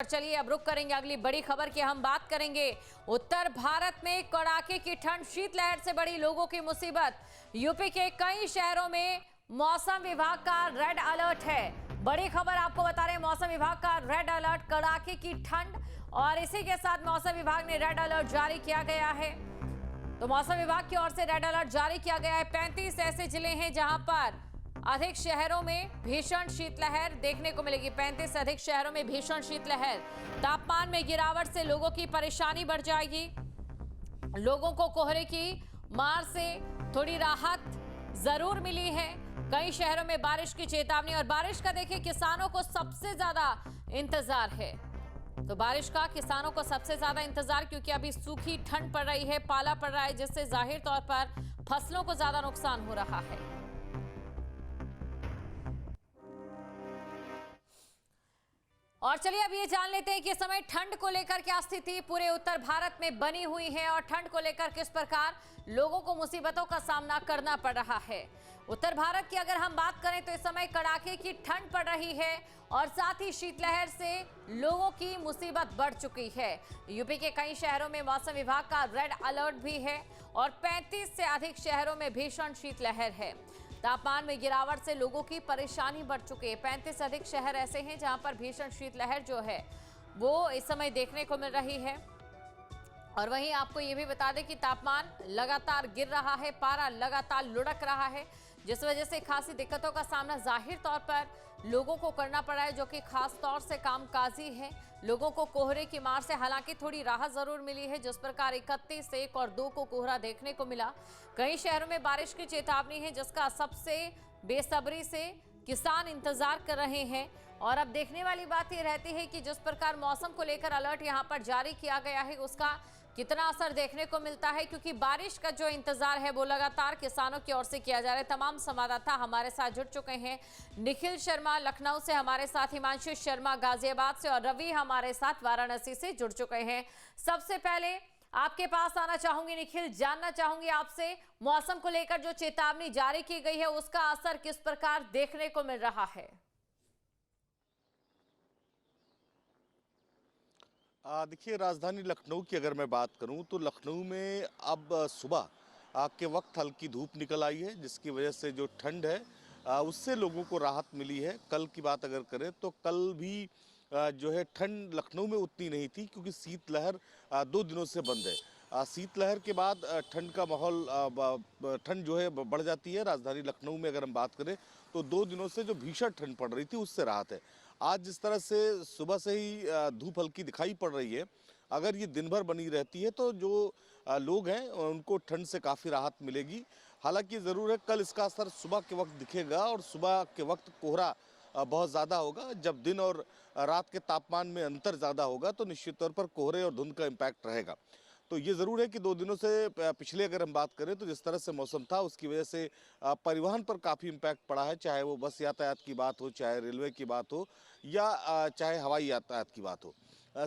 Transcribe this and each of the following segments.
चलिए अब रुक करेंगे अगली बड़ी खबर की। हम बात करेंगे उत्तर भारत में कड़ाके की ठंड, शीतलहर से बड़ी लोगों की मुसीबत। यूपी के कई शहरों में मौसम विभाग का रेड अलर्ट है। बड़ी खबर आपको बता रहे हैं, मौसम विभाग का रेड अलर्ट, कड़ाके की ठंड और इसी के साथ मौसम विभाग ने रेड अलर्ट जारी किया गया है। तो मौसम विभाग की ओर से रेड अलर्ट जारी किया गया है। 35 ऐसे जिले हैं जहां पर अधिक शहरों में भीषण शीतलहर देखने को मिलेगी। 35 से अधिक शहरों में भीषण शीतलहर। तापमान में गिरावट से लोगों की परेशानी बढ़ जाएगी। लोगों को कोहरे की मार से थोड़ी राहत जरूर मिली है। कई शहरों में बारिश की चेतावनी, और बारिश का देखिए किसानों को सबसे ज्यादा इंतजार है। तो बारिश का किसानों को सबसे ज्यादा इंतजार, क्योंकि अभी सूखी ठंड पड़ रही है, पाला पड़ रहा है, जिससे जाहिर तौर पर फसलों को ज्यादा नुकसान हो रहा है। और चलिए अब ये जान लेते हैं कि इस समय ठंड को लेकर क्या स्थिति पूरे उत्तर भारत में बनी हुई है और ठंड को लेकर किस प्रकार लोगों को मुसीबतों का सामना करना पड़ रहा है। उत्तर भारत की अगर हम बात करें तो इस समय कड़ाके की ठंड पड़ रही है और साथ ही शीतलहर से लोगों की मुसीबत बढ़ चुकी है। यूपी के कई शहरों में मौसम विभाग का रेड अलर्ट भी है और 35 से अधिक शहरों में भीषण शीतलहर है। तापमान में गिरावट से लोगों की परेशानी बढ़ चुकी है। 35 से अधिक शहर ऐसे हैं जहां पर भीषण शीतलहर जो है वो इस समय देखने को मिल रही है। और वहीं आपको ये भी बता दें कि तापमान लगातार गिर रहा है, पारा लगातार लुढ़क रहा है, जिस वजह से खासी दिक्कतों का सामना जाहिर तौर पर लोगों को करना पड़ा है, जो कि खास तौर से कामकाजी है। लोगों को कोहरे की मार से हालांकि थोड़ी राहत जरूर मिली है। जिस प्रकार 31, 1 और 2 को कोहरा देखने को मिला। कई शहरों में बारिश की चेतावनी है, जिसका सबसे बेसब्री से किसान इंतजार कर रहे हैं। और अब देखने वाली बात यह रहती है कि जिस प्रकार मौसम को लेकर अलर्ट यहां पर जारी किया गया है, उसका कितना असर देखने को मिलता है, क्योंकि बारिश का जो इंतजार है वो लगातार किसानों की ओर से किया जा रहा है। तमाम संवाददाता हमारे साथ जुड़ चुके हैं। निखिल शर्मा लखनऊ से हमारे साथ, हिमांशु शर्मा गाजियाबाद से और रवि हमारे साथ वाराणसी से जुड़ चुके हैं। सबसे पहले आपके पास आना चाहूंगी निखिल, जानना चाहूंगी आपसे, मौसम को लेकर जो चेतावनी जारी की गई है उसका असर किस प्रकार देखने को मिल रहा है? देखिए, राजधानी लखनऊ की अगर मैं बात करूं तो लखनऊ में अब सुबह के वक्त हल्की धूप निकल आई है, जिसकी वजह से जो ठंड है उससे लोगों को राहत मिली है। कल की बात अगर करें तो कल भी जो है ठंड लखनऊ में उतनी नहीं थी, क्योंकि शीतलहर 2 दिनों से बंद है। शीतलहर के बाद ठंड का माहौल ठंड जो है बढ़ जाती है। राजधानी लखनऊ में अगर हम बात करें तो 2 दिनों से जो भीषण ठंड पड़ रही थी उससे राहत है। आज जिस तरह से सुबह से ही धूप हल्की दिखाई पड़ रही है, अगर ये दिन भर बनी रहती है तो जो लोग हैं उनको ठंड से काफ़ी राहत मिलेगी। हालांकि ज़रूर है कल इसका असर सुबह के वक्त दिखेगा, और सुबह के वक्त कोहरा बहुत ज़्यादा होगा। जब दिन और रात के तापमान में अंतर ज़्यादा होगा तो निश्चित तौर पर कोहरे और धुंध का इम्पैक्ट रहेगा। तो ये ज़रूर है कि 2 दिनों से पिछले अगर हम बात करें तो जिस तरह से मौसम था उसकी वजह से परिवहन पर काफ़ी इम्पैक्ट पड़ा है, चाहे वो बस यातायात की बात हो, चाहे रेलवे की बात हो, या चाहे हवाई यातायात की बात हो।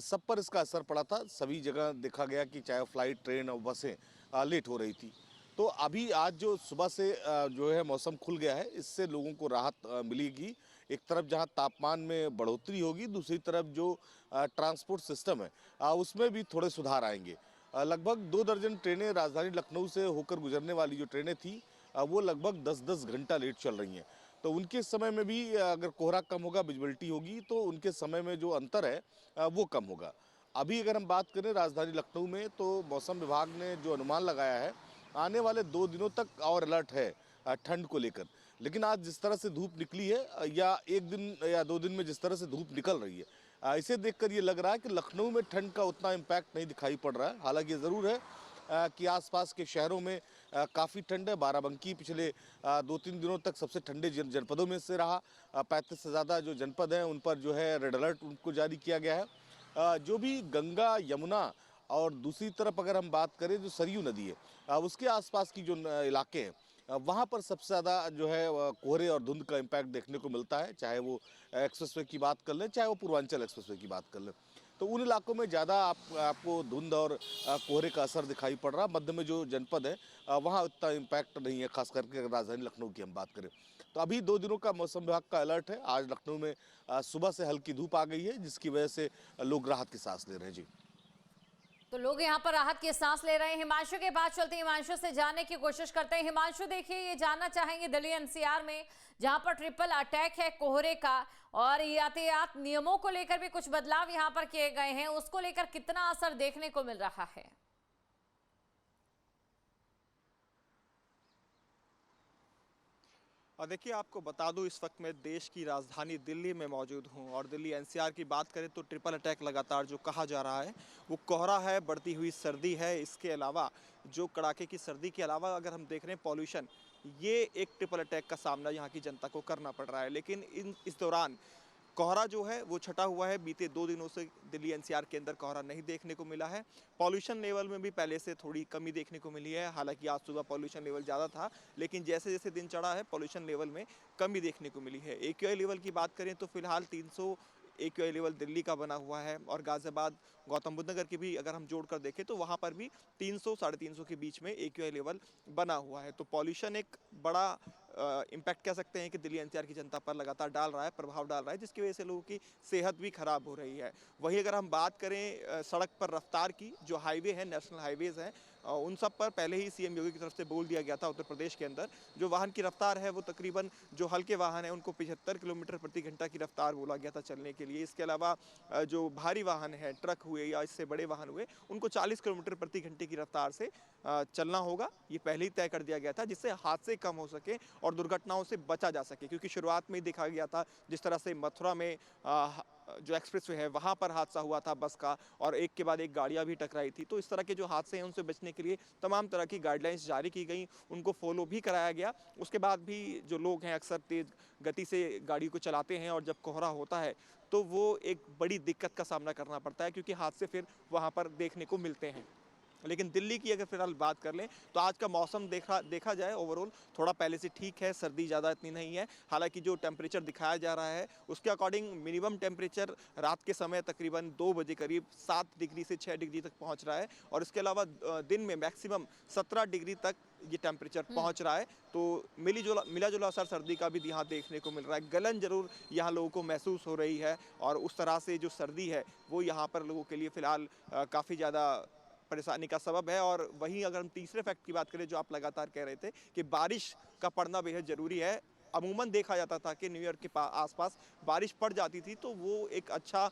सब पर इसका असर पड़ा था। सभी जगह देखा गया कि चाहे फ्लाइट, ट्रेन और बसें लेट हो रही थी। तो अभी आज जो सुबह से जो है मौसम खुल गया है, इससे लोगों को राहत मिलेगी। एक तरफ जहां तापमान में बढ़ोतरी होगी, दूसरी तरफ जो ट्रांसपोर्ट सिस्टम है उसमें भी थोड़े सुधार आएंगे। लगभग 2 दर्जन ट्रेनें राजधानी लखनऊ से होकर गुजरने वाली जो ट्रेनें थी वो लगभग 10-10 घंटा लेट चल रही हैं। तो उनके समय में भी अगर कोहरा कम होगा, विजिबिलिटी होगी, तो उनके समय में जो अंतर है वो कम होगा। अभी अगर हम बात करें राजधानी लखनऊ में तो मौसम विभाग ने जो अनुमान लगाया है, आने वाले 2 दिनों तक और अलर्ट है ठंड को लेकर। लेकिन आज जिस तरह से धूप निकली है, या 1 दिन या 2 दिन में जिस तरह से धूप निकल रही है, इसे देखकर ये लग रहा है कि लखनऊ में ठंड का उतना इम्पैक्ट नहीं दिखाई पड़ रहा है। हालांकि ज़रूर है कि आसपास के शहरों में काफ़ी ठंड है। बाराबंकी पिछले 2-3 दिनों तक सबसे ठंडे जनपदों में से रहा। 35 से ज़्यादा जो जनपद हैं उन पर जो है रेड अलर्ट उनको जारी किया गया है। जो भी गंगा, यमुना और दूसरी तरफ अगर हम बात करें जो सरयू नदी है उसके आसपास की जो इलाके हैं वहाँ पर सबसे ज़्यादा जो है कोहरे और धुंध का इम्पैक्ट देखने को मिलता है, चाहे वो एक्सप्रेसवे की बात कर लें, चाहे वो पूर्वांचल एक्सप्रेसवे की बात कर लें। तो उन इलाकों में ज़्यादा आपको धुंध और कोहरे का असर दिखाई पड़ रहा। मध्य में जो जनपद है वहाँ उतना इम्पैक्ट नहीं है, खास करके अगर राजधानी लखनऊ की हम बात करें। तो अभी 2 दिनों का मौसम विभाग का अलर्ट है। आज लखनऊ में सुबह से हल्की धूप आ गई है, जिसकी वजह से लोग राहत की सांस ले रहे हैं। जी। तो लोग यहाँ पर राहत की सांस ले रहे हैं। हिमांशु के बाद चलते हैं, हिमांशु से जानने की कोशिश करते हैं। हिमांशु, देखिए, ये जानना चाहेंगे दिल्ली एनसीआर में जहां पर ट्रिपल अटैक है कोहरे का और यातायात नियमों को लेकर भी कुछ बदलाव यहाँ पर किए गए हैं, उसको लेकर कितना असर देखने को मिल रहा है? और देखिए, आपको बता दूं, इस वक्त मैं देश की राजधानी दिल्ली में मौजूद हूं और दिल्ली एनसीआर की बात करें तो ट्रिपल अटैक लगातार जो कहा जा रहा है वो कोहरा है, बढ़ती हुई सर्दी है। इसके अलावा जो कड़ाके की सर्दी के अलावा अगर हम देख रहे हैं पॉल्यूशन, ये एक ट्रिपल अटैक का सामना यहाँ की जनता को करना पड़ रहा है। लेकिन इस दौरान कोहरा जो है वो छटा हुआ है। बीते 2 दिनों से दिल्ली एनसीआर के अंदर कोहरा नहीं देखने को मिला है। पॉल्यूशन लेवल में भी पहले से थोड़ी कमी देखने को मिली है। हालांकि आज सुबह पॉल्यूशन लेवल ज़्यादा था, लेकिन जैसे जैसे दिन चढ़ा है पॉल्यूशन लेवल में कमी देखने को मिली है। एक्यूआई लेवल की बात करें तो फिलहाल 300 एक्यूआई लेवल दिल्ली का बना हुआ है और गाजियाबाद, गौतम बुद्ध नगर की भी अगर हम जोड़कर देखें तो वहाँ पर भी 300 साढ़े 300 के बीच में एक्यूआई लेवल बना हुआ है। तो पॉल्यूशन एक बड़ा इम्पैक्ट कह सकते हैं कि दिल्ली एनसीआर की जनता पर लगातार डाल रहा है, प्रभाव डाल रहा है, जिसकी वजह से लोगों की सेहत भी खराब हो रही है। वहीं अगर हम बात करें सड़क पर रफ्तार की, जो हाईवे है, नेशनल हाईवेज हैं, उन सब पर पहले ही सीएम योगी की तरफ से बोल दिया गया था उत्तर प्रदेश के अंदर जो वाहन की रफ्तार है वो तकरीबन, जो हल्के वाहन है उनको 75 किलोमीटर प्रति घंटा की रफ्तार बोला गया था चलने के लिए। इसके अलावा जो भारी वाहन है, ट्रक हुए या इससे बड़े वाहन हुए, उनको 40 किलोमीटर प्रति घंटे की रफ्तार से चलना होगा। ये पहले ही तय कर दिया गया था जिससे हादसे कम हो सके और दुर्घटनाओं से बचा जा सके, क्योंकि शुरुआत में ही देखा गया था जिस तरह से मथुरा में जो एक्सप्रेसवे है वहाँ पर हादसा हुआ था बस का और एक के बाद एक गाड़ियाँ भी टकराई थी। तो इस तरह के जो हादसे हैं उनसे बचने के लिए तमाम तरह की गाइडलाइंस जारी की गई, उनको फॉलो भी कराया गया। उसके बाद भी जो लोग हैं अक्सर तेज़ गति से गाड़ी को चलाते हैं और जब कोहरा होता है तो वो एक बड़ी दिक्कत का सामना करना पड़ता है, क्योंकि हादसे फिर वहाँ पर देखने को मिलते हैं। लेकिन दिल्ली की अगर फिलहाल बात कर लें तो आज का मौसम देखा जाए ओवरऑल थोड़ा पहले से ठीक है, सर्दी ज़्यादा इतनी नहीं है। हालांकि जो टेम्परेचर दिखाया जा रहा है उसके अकॉर्डिंग मिनिमम टेम्परेचर रात के समय तकरीबन 2 बजे करीब 7 डिग्री से 6 डिग्री तक पहुंच रहा है और इसके अलावा दिन में मैक्सिमम 17 डिग्री तक ये टेम्परेचर पहुंच रहा है। तो मिला जुला असर सर्दी का भी यहाँ देखने को मिल रहा है। गलन जरूर यहाँ लोगों को महसूस हो रही है और उस तरह से जो सर्दी है वो यहाँ पर लोगों के लिए फिलहाल काफ़ी ज़्यादा परेशानी का सबब है। और वहीं अगर हम तीसरे फैक्ट की बात करें जो आप लगातार कह रहे थे कि बारिश का पड़ना बेहद ज़रूरी है। अमूमन देखा जाता था कि न्यू ईयर के आसपास बारिश पड़ जाती थी तो वो एक अच्छा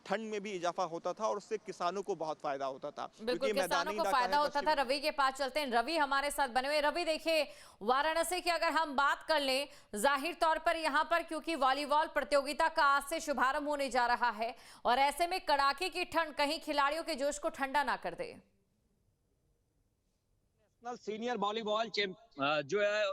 ठंड में भी इजाफा होता था और उससे किसानों को बहुत फायदा होता था। बिल्कुल, किसानों को फायदा होता था। रवि के पास चलते हैं, रवि हमारे साथ बने हुए। रवि, देखिए, वाराणसी की अगर हम बात कर लें, जाहिर तौर पर यहाँ पर क्योंकि वॉलीबॉल प्रतियोगिता का आज से शुभारंभ होने जा रहा है और ऐसे में कड़ाके की ठंड कहीं खिलाड़ियों के जोश को ठंडा ना कर दे। नेशनल सीनियर वॉलीबॉल जो है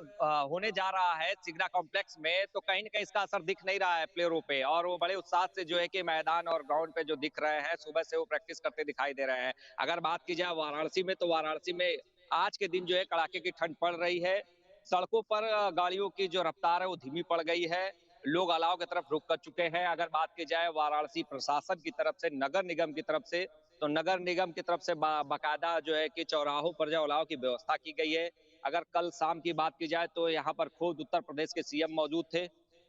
होने जा रहा है सिगरा कॉम्प्लेक्स में, तो कहीं ना कहीं इसका असर दिख नहीं रहा है प्लेयरों पे और वो बड़े उत्साह से जो है कि मैदान और ग्राउंड पे जो दिख रहे हैं, सुबह से वो प्रैक्टिस करते दिखाई दे रहे हैं। अगर बात की जाए वाराणसी में, तो वाराणसी में आज के दिन जो है कड़ाके की ठंड पड़ रही है। सड़कों पर गाड़ियों की जो रफ्तार है वो धीमी पड़ गई है, लोग अलाव की तरफ रुख कर चुके हैं। अगर बात की जाए वाराणसी प्रशासन की तरफ से, नगर निगम की तरफ से, तो नगर निगम की तरफ से बाकायदा जो है कि चौराहों पर जो अलाव की व्यवस्था की गई है। अगर कल शाम की बात की जाए तो यहाँ पर खुद उत्तर प्रदेश के सीएम मौजूद थे।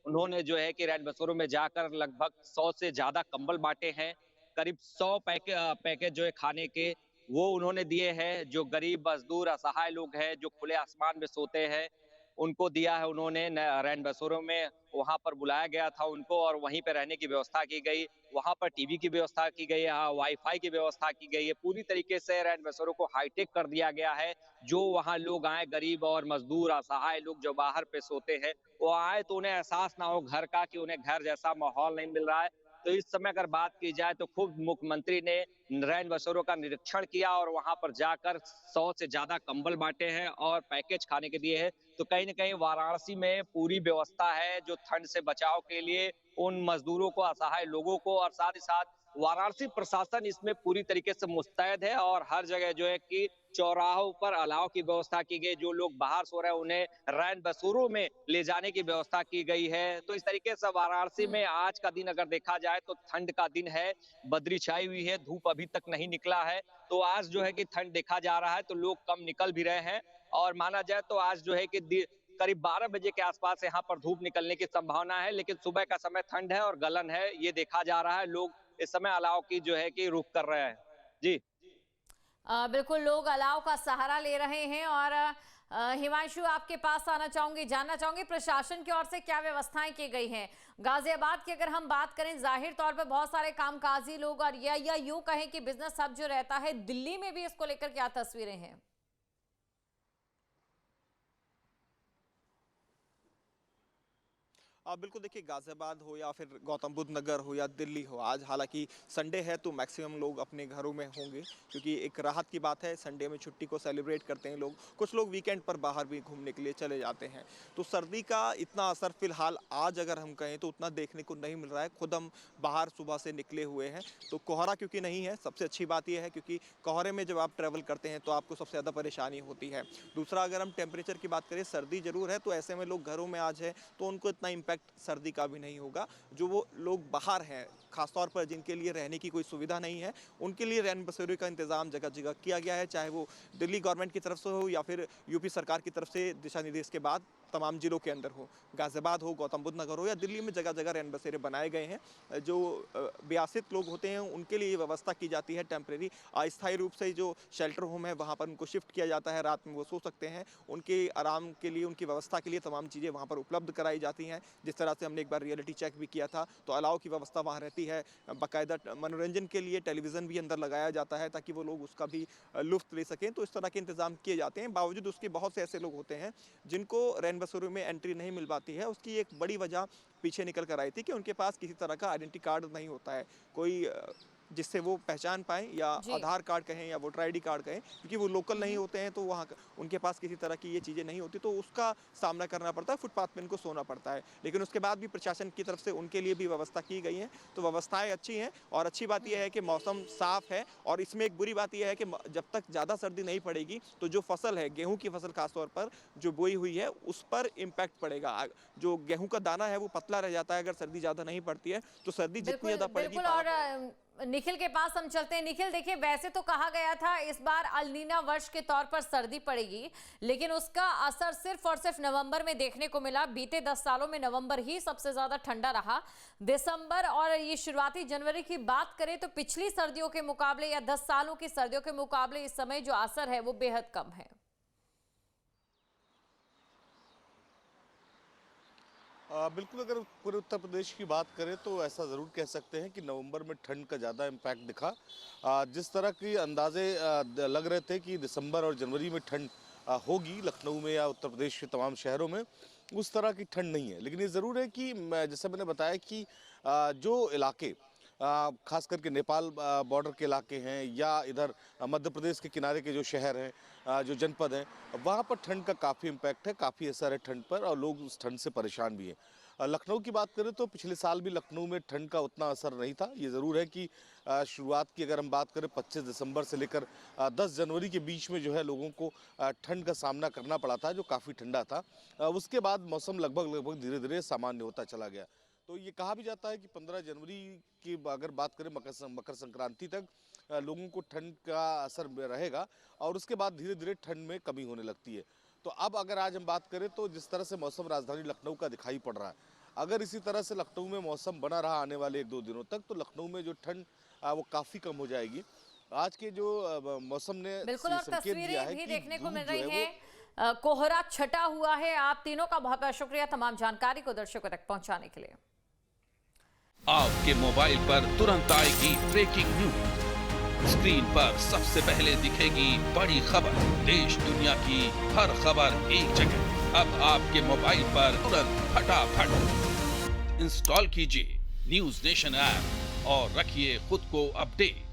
उन्होंने जो है कि रैन बसेरों में जाकर लगभग 100 से ज्यादा कंबल बांटे हैं। करीब 100 पैकेज जो है खाने के वो उन्होंने दिए हैं। जो गरीब मजदूर असहाय लोग हैं जो खुले आसमान में सोते हैं उनको दिया है उन्होंने। रैन बसेरों में वहां पर बुलाया गया था उनको और वहीं पे रहने की व्यवस्था की गई। वहां पर टीवी की व्यवस्था की गई है, वाईफाई की व्यवस्था की गई है। पूरी तरीके से रैन बसेरों को हाईटेक कर दिया गया है। जो वहां लोग आए, गरीब और मजदूर असहाय लोग जो बाहर पे सोते हैं, वो आए तो उन्हें एहसास ना हो घर का, कि उन्हें घर जैसा माहौल नहीं मिल रहा है। तो इस समय अगर बात की जाए तो खुद मुख्यमंत्री ने रैन बसेरों का निरीक्षण किया और वहां पर जाकर 100 से ज्यादा कंबल बांटे हैं और पैकेज खाने के दिए हैं। तो कहीं ना कहीं वाराणसी में पूरी व्यवस्था है जो ठंड से बचाव के लिए उन मजदूरों को, असहाय लोगों को और साथ ही साथ वाराणसी प्रशासन इसमें पूरी तरीके से मुस्तैद है और हर जगह जो है कि चौराहों पर अलाव की व्यवस्था की गई। जो लोग बाहर सो रहे हैं उन्हें रैन बसेरों में ले जाने की व्यवस्था की गई है। तो इस तरीके से वाराणसी में आज का दिन अगर देखा जाए तो ठंड का दिन है, बदरी छाई हुई है, धूप अभी तक नहीं निकला है। तो आज जो है कि ठंड देखा जा रहा है तो लोग कम निकल भी रहे हैं और माना जाए तो आज जो है कि करीब 12 बजे के आसपास यहाँ पर धूप निकलने की संभावना है, लेकिन सुबह का समय ठंड है और गलन है, ये देखा जा रहा है। लोग इस समय अलाव की जो है कि रुख कर रहे हैं। जी बिल्कुल, लोग अलाव का सहारा ले रहे हैं। और हिमांशु, आपके पास आना चाहूंगी, जानना चाहूंगी प्रशासन की ओर से क्या व्यवस्थाएं की गई हैं। गाजियाबाद की अगर हम बात करें, जाहिर तौर पे बहुत सारे कामकाजी लोग और या यूं कहें कि बिजनेस हब जो रहता है, दिल्ली में भी इसको लेकर क्या तस्वीरें हैं? बिल्कुल देखिए, गाजियाबाद हो या फिर गौतम बुद्ध नगर हो या दिल्ली हो, आज हालांकि संडे है तो मैक्सिमम लोग अपने घरों में होंगे, क्योंकि एक राहत की बात है, संडे में छुट्टी को सेलिब्रेट करते हैं लोग। कुछ लोग वीकेंड पर बाहर भी घूमने के लिए चले जाते हैं। तो सर्दी का इतना असर फिलहाल आज अगर हम कहें तो उतना देखने को नहीं मिल रहा है। खुद हम बाहर सुबह से निकले हुए हैं तो कोहरा क्योंकि नहीं है, सबसे अच्छी बात यह है, क्योंकि कोहरे में जब आप ट्रैवल करते हैं तो आपको सबसे ज़्यादा परेशानी होती है। दूसरा, अगर हम टेम्परेचर की बात करें, सर्दी जरूर है, तो ऐसे में लोग घरों में आज है तो उनको इतना इम्पैक्ट सर्दी का भी नहीं होगा। जो वो लोग बाहर हैं, खासतौर पर जिनके लिए रहने की कोई सुविधा नहीं है, उनके लिए रैन बसेरों का इंतजाम जगह जगह किया गया है, चाहे वो दिल्ली गवर्नमेंट की तरफ से हो या फिर यूपी सरकार की तरफ से दिशा निर्देश के बाद तमाम जिलों के अंदर हो। गाजियाबाद हो, गौतम बुद्ध नगर हो या दिल्ली में जगह जगह रैन बसेरे बनाए गए हैं। जो व्यासित लोग होते हैं उनके लिए व्यवस्था की जाती है टेम्परेरी, अस्थायी रूप से जो शेल्टर होम है वहाँ पर उनको शिफ्ट किया जाता है, रात में वो सो सकते हैं। उनके आराम के लिए, उनकी व्यवस्था के लिए तमाम चीज़ें वहाँ पर उपलब्ध कराई जाती हैं। जिस तरह से हमने एक बार रियलिटी चेक भी किया था तो अलाव की व्यवस्था वहाँ रहती है। बाकायदा मनोरंजन के लिए टेलीविज़न भी अंदर लगाया जाता है ताकि वो लोग उसका भी लुत्फ ले सकें। तो इस तरह के इंतजाम किए जाते हैं। बावजूद उसके बहुत से ऐसे लोग होते हैं जिनको रैन बसेरों में एंट्री नहीं मिल पाती है। उसकी एक बड़ी वजह पीछे निकल कर आई थी कि उनके पास किसी तरह का आइडेंटिटी कार्ड नहीं होता है, कोई जिससे वो पहचान पाएं, या आधार कार्ड कहें या वोटर आईडी कार्ड कहें, क्योंकि वो लोकल नहीं होते हैं तो वहाँ उनके पास किसी तरह की ये चीज़ें नहीं होती, तो उसका सामना करना पड़ता है, फुटपाथ पे इनको सोना पड़ता है। लेकिन उसके बाद भी प्रशासन की तरफ से उनके लिए भी व्यवस्था की गई है। तो व्यवस्थाएं अच्छी हैं और अच्छी बात यह है कि मौसम साफ है। और इसमें एक बुरी बात यह है कि जब तक ज़्यादा सर्दी नहीं पड़ेगी तो जो फसल है, गेहूँ की फसल खासतौर पर जो बोई हुई है, उस पर इम्पैक्ट पड़ेगा। जो गेहूँ का दाना है वो पतला रह जाता है अगर सर्दी ज़्यादा नहीं पड़ती है। तो सर्दी जितनी ज़्यादा पड़ेगी। और निखिल के पास हम चलते हैं। निखिल, देखिए, वैसे तो कहा गया था इस बार अल-नीना वर्ष के तौर पर सर्दी पड़ेगी, लेकिन उसका असर सिर्फ और सिर्फ नवंबर में देखने को मिला। बीते 10 सालों में नवंबर ही सबसे ज्यादा ठंडा रहा। दिसंबर और ये शुरुआती जनवरी की बात करें तो पिछली सर्दियों के मुकाबले या 10 सालों की सर्दियों के मुकाबले इस समय जो असर है वो बेहद कम है। बिल्कुल, अगर पूरे उत्तर प्रदेश की बात करें तो ऐसा ज़रूर कह सकते हैं कि नवंबर में ठंड का ज़्यादा इम्पैक्ट दिखा। जिस तरह की अंदाजे लग रहे थे कि दिसंबर और जनवरी में ठंड होगी लखनऊ में या उत्तर प्रदेश के तमाम शहरों में, उस तरह की ठंड नहीं है। लेकिन ये ज़रूर है कि जैसे मैंने बताया कि जो इलाके खास करके नेपाल बॉर्डर के इलाके हैं या इधर मध्य प्रदेश के किनारे के जो शहर हैं, जो जनपद हैं, वहाँ पर ठंड का काफ़ी इम्पैक्ट है, काफ़ी असर है ठंड पर और लोग उस ठंड से परेशान भी हैं। लखनऊ की बात करें तो पिछले साल भी लखनऊ में ठंड का उतना असर नहीं था। ये ज़रूर है कि शुरुआत की अगर हम बात करें 25 दिसंबर से लेकर 10 जनवरी के बीच में जो है लोगों को ठंड का सामना करना पड़ा था, जो काफ़ी ठंडा था। उसके बाद मौसम लगभग धीरे धीरे सामान्य होता चला गया। तो ये कहा भी जाता है कि 15 जनवरी की अगर बात करें मकर संक्रांति तक लोगों को ठंड का असर रहेगा और उसके बाद धीरे धीरे ठंड में कमी होने लगती है। तो अब अगर आज हम बात करें तो जिस तरह से मौसम राजधानी लखनऊ का दिखाई पड़ रहा है, अगर इसी तरह से लखनऊ में मौसम बना रहा आने वाले 1-2 दिनों तक तो लखनऊ में जो ठंड वो काफ़ी कम हो जाएगी। आज के जो मौसम ने बिल्कुल, और संकेत दिया है भी कि देखने को मिल धूप जो रही है है। कोहरा छटा हुआ है। आप तीनों का बहुत बहुत शुक्रिया तमाम जानकारी को दर्शकों तक पहुंचाने के लिए। आपके मोबाइल पर तुरंत आएगी ब्रेकिंग न्यूज, स्क्रीन पर सबसे पहले दिखेगी बड़ी खबर, देश दुनिया की हर खबर एक जगह। अब आपके मोबाइल पर तुरंत फटाफट इंस्टॉल कीजिए न्यूज़ नेशन ऐप और रखिए खुद को अपडेट।